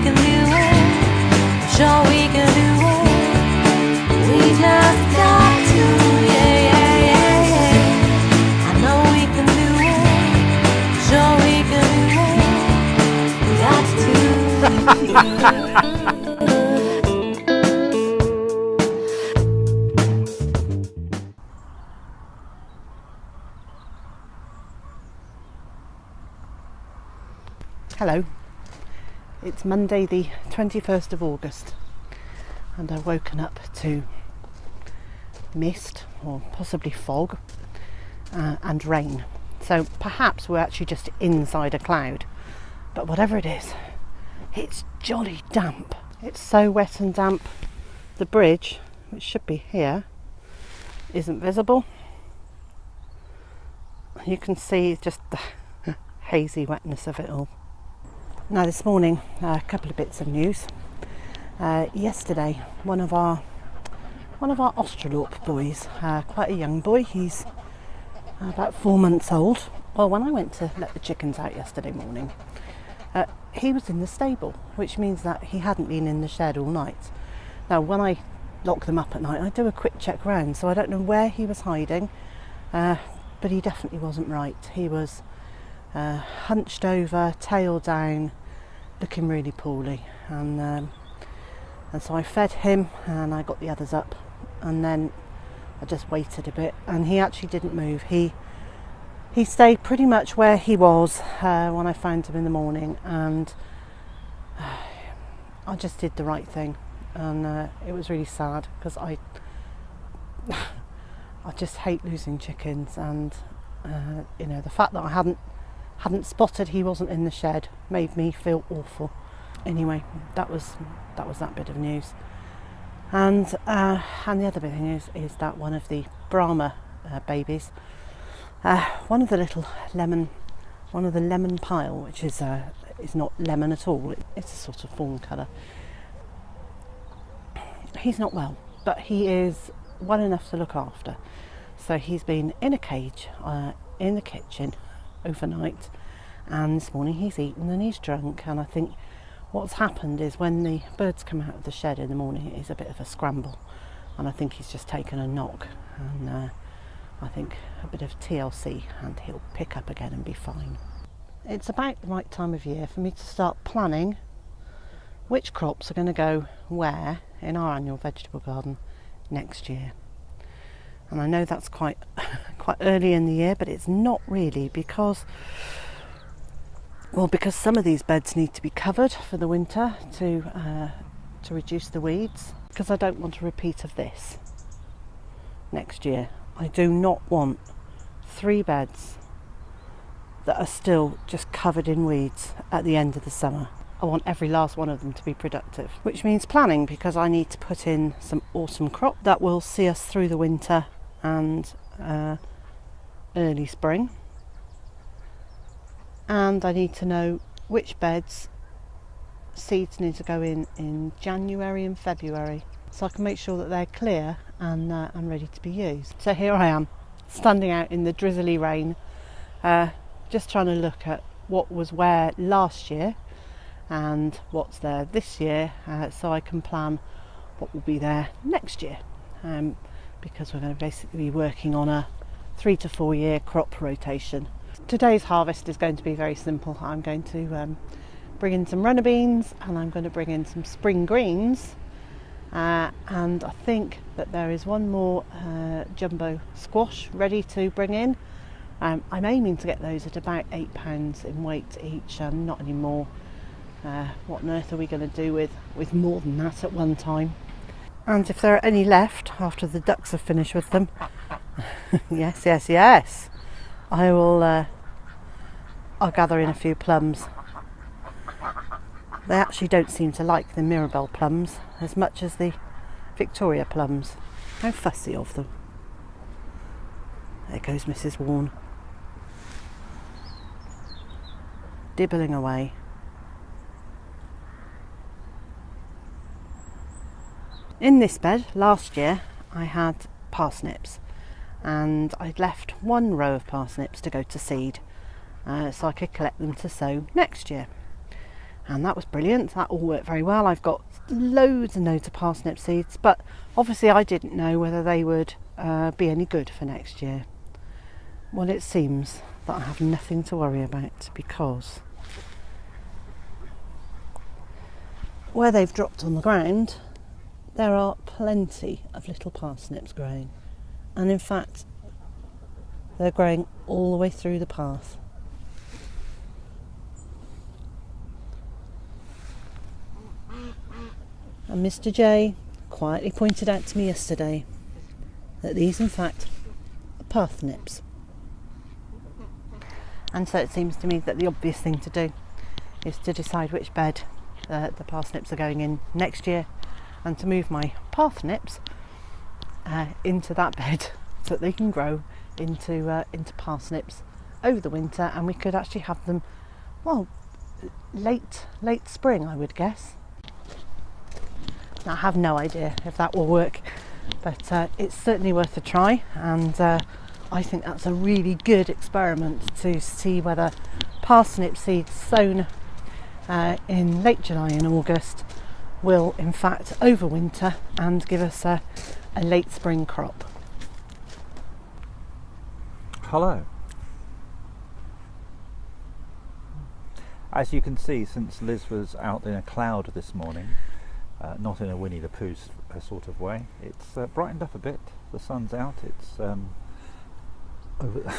can do it. I'm sure we can do it. We just got to, yeah, yeah, yeah, yeah. I know we can do it. I'm sure we can do it. We got to. Hello, it's Monday the 21st of August and I've woken up to mist or possibly fog and rain. So perhaps we're actually just inside a cloud, but whatever it is, it's jolly damp. It's so wet and damp. The bridge, which should be here, isn't visible. You can see just the hazy wetness of it all. Now this morning, a couple of bits of news. Yesterday, one of our Australorp boys, quite a young boy, he's about 4 months old. Well, when I went to let the chickens out yesterday morning, he was in the stable, which means that he hadn't been in the shed all night. Now, when I lock them up at night, I do a quick check round, so I don't know where he was hiding, but he definitely wasn't right. He was hunched over, tail down, looking really poorly, and so I fed him and I got the others up, and then I just waited a bit, and he actually didn't move. He stayed pretty much where he was when I found him in the morning, and I just did the right thing, and it was really sad because I just hate losing chickens, and you know, the fact that I hadn't spotted he wasn't in the shed made me feel awful. Anyway, that was that bit of news. And the other bit of news is that one of the Brahma babies, one of the lemon pile, which is not lemon at all, it's a sort of fawn colour. He's not well, but he is well enough to look after. So he's been in a cage in the kitchen overnight, and this morning he's eaten and he's drunk, and I think what's happened is when the birds come out of the shed in the morning, it is a bit of a scramble, and I think he's just taken a knock, and I think a bit of TLC and he'll pick up again and be fine. It's about the right time of year for me to start planning which crops are going to go where in our annual vegetable garden next year. And I know that's quite early in the year, but it's not really, because some of these beds need to be covered for the winter to reduce the weeds, because I don't want a repeat of this next year. I do not want 3 beds that are still just covered in weeds at the end of the summer. I want every last one of them to be productive, which means planning, because I need to put in some autumn crop that will see us through the winter and early spring, and I need to know which beds seeds need to go in January and February, so I can make sure that they're clear and ready to be used. So here I am, standing out in the drizzly rain, just trying to look at what was where last year and what's there this year, so I can plan what will be there next year. Because we're going to basically be working on a 3 to 4 year crop rotation. Today's harvest is going to be very simple. I'm going to bring in some runner beans, and I'm going to bring in some spring greens, and I think that there is one more jumbo squash ready to bring in. I'm aiming to get those at about £8 in weight each, and not any more. What on earth are we going to do with more than that at one time? And if there are any left after the ducks have finished with them, yes, I'll gather in a few plums. They actually don't seem to like the Mirabelle plums as much as the Victoria plums. How fussy of them. There goes Mrs. Warren, dibbling away. In this bed last year I had parsnips, and I'd left one row of parsnips to go to seed, so I could collect them to sow next year. and that was brilliant. That all worked very well. I've got loads and loads of parsnip seeds, but obviously I didn't know whether they would be any good for next year. Well, it seems that I have nothing to worry about, because where they've dropped on the ground, there are plenty of little parsnips growing, and in fact they're growing all the way through the path. And Mr. J quietly pointed out to me yesterday that these in fact are pathnips. And so it seems to me that the obvious thing to do is to decide which bed the parsnips are going in next year, and to move my pathnips into that bed so that they can grow into parsnips over the winter, and we could actually have them, well, late spring, I would guess. Now, I have no idea if that will work, but it's certainly worth a try, and I think that's a really good experiment to see whether parsnip seeds sown in late July and August will in fact overwinter and give us a late spring crop. Hello. As you can see, since Liz was out in a cloud this morning, not in a Winnie the Pooh sort of way, it's brightened up a bit. The sun's out. It's over.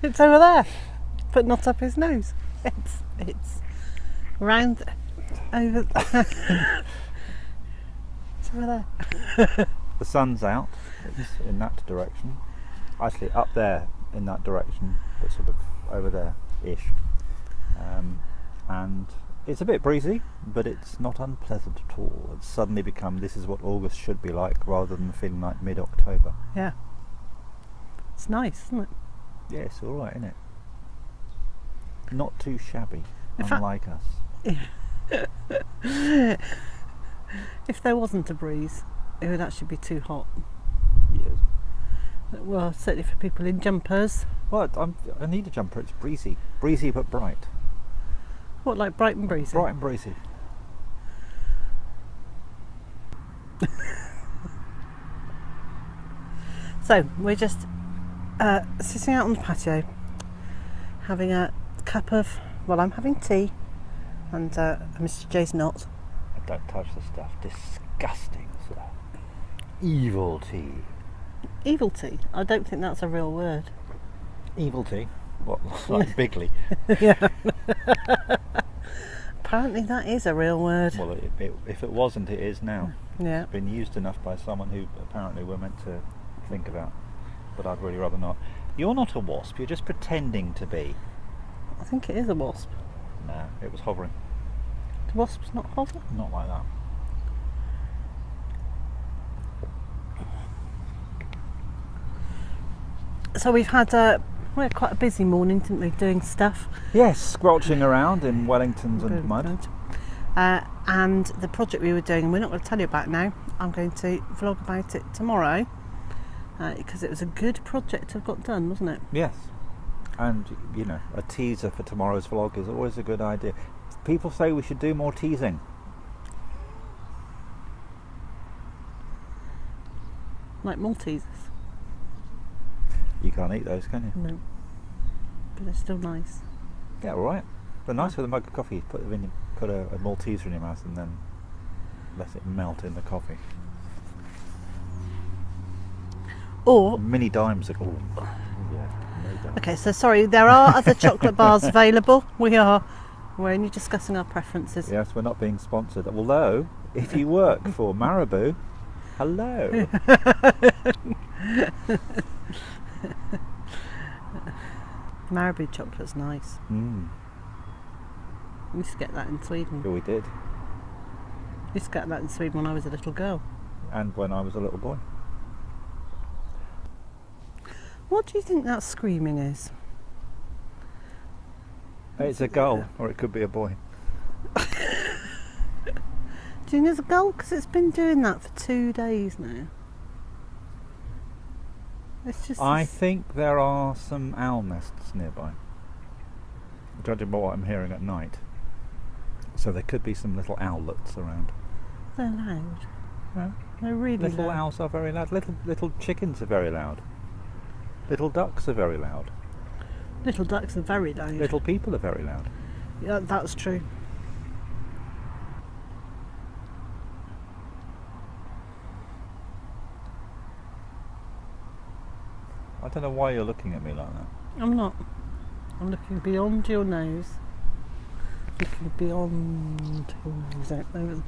It's over there, but not up his nose. It's round over. It's over there. The sun's out. It's in that direction. Actually, up there in that direction, but sort of over there-ish. And it's a bit breezy, but it's not unpleasant at all. It's suddenly become, this is what August should be like, rather than feeling like mid-October. Yeah. It's nice, isn't it? Yeah, it's all right, isn't it? Not too shabby, In fact- unlike us. If there wasn't a breeze, it would actually be too hot. Yes. Well, certainly for people in jumpers. Well, I need a jumper. It's breezy. Breezy but bright. What, like bright and breezy? Bright and breezy. So, we're just sitting out on the patio, having a cup of, well, I'm having tea, and Mr. J's not. Don't touch the stuff. Disgusting stuff. Evil tea. Evil tea? I don't think that's a real word. Evil tea? What, like Bigley? Yeah. Apparently that is a real word. Well, if it wasn't, it is now. Yeah. It's been used enough by someone who apparently we're meant to think about, but I'd really rather not. You're not a wasp, you're just pretending to be. I think it is a wasp. No, it was hovering. Do wasps not hover? Not like that. So we've had we had quite a busy morning, didn't we, doing stuff. Yes, squelching around in Wellingtons and mud. And the project we were doing, and we're not going to tell you about now, I'm going to vlog about it tomorrow, because it was a good project to have got done, wasn't it? Yes, and you know, a teaser for tomorrow's vlog is always a good idea. People say we should do more teasing. Like Maltesers. You can't eat those, can you? No. But they're still nice. Yeah, all right. They're nice with a mug of coffee. Put a Malteser in your mouth and then let it melt in the coffee. Or Mini dimes are cool. Yeah, no doubt. okay, so sorry, there are other chocolate bars available. We're only discussing our preferences. Yes, we're not being sponsored. Although, if you work for Marabou, hello. Marabou chocolate's nice. We used to get that in Sweden. Yeah, we did. We used to get that in Sweden when I was a little girl. And when I was a little boy. What do you think that screaming is? It's a gull, or it could be a boy. Do you think it's a gull? Because it's been doing that for 2 days now. It's just. I think there are some owl nests nearby, judging by what I'm hearing at night. So there could be some little owlets around. They're loud. Yeah. They're really Little loud. owls are very loud. Little chickens are very loud. Little ducks are very loud. Little ducks are very loud. Little people are very loud. Yeah, that's true. I don't know why you're looking at me like that. I'm not. I'm looking beyond your nose. Looking beyond your nose out there.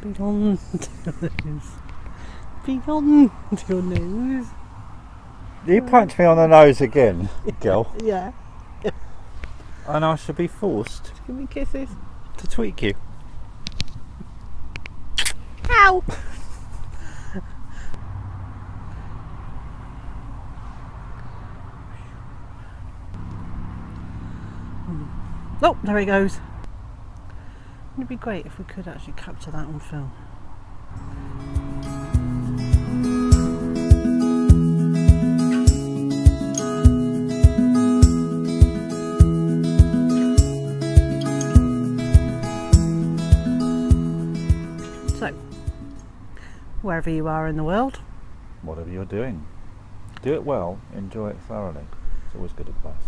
Beyond your nose. Beyond your nose. You punched me on the nose again, girl. Yeah. And I should be forced Give me kisses. to tweak you. Ow! Oh, there he goes. It'd be great if we could actually capture that on film. So, wherever you are in the world, Whatever you're doing, do it well, enjoy it thoroughly. It's always good advice.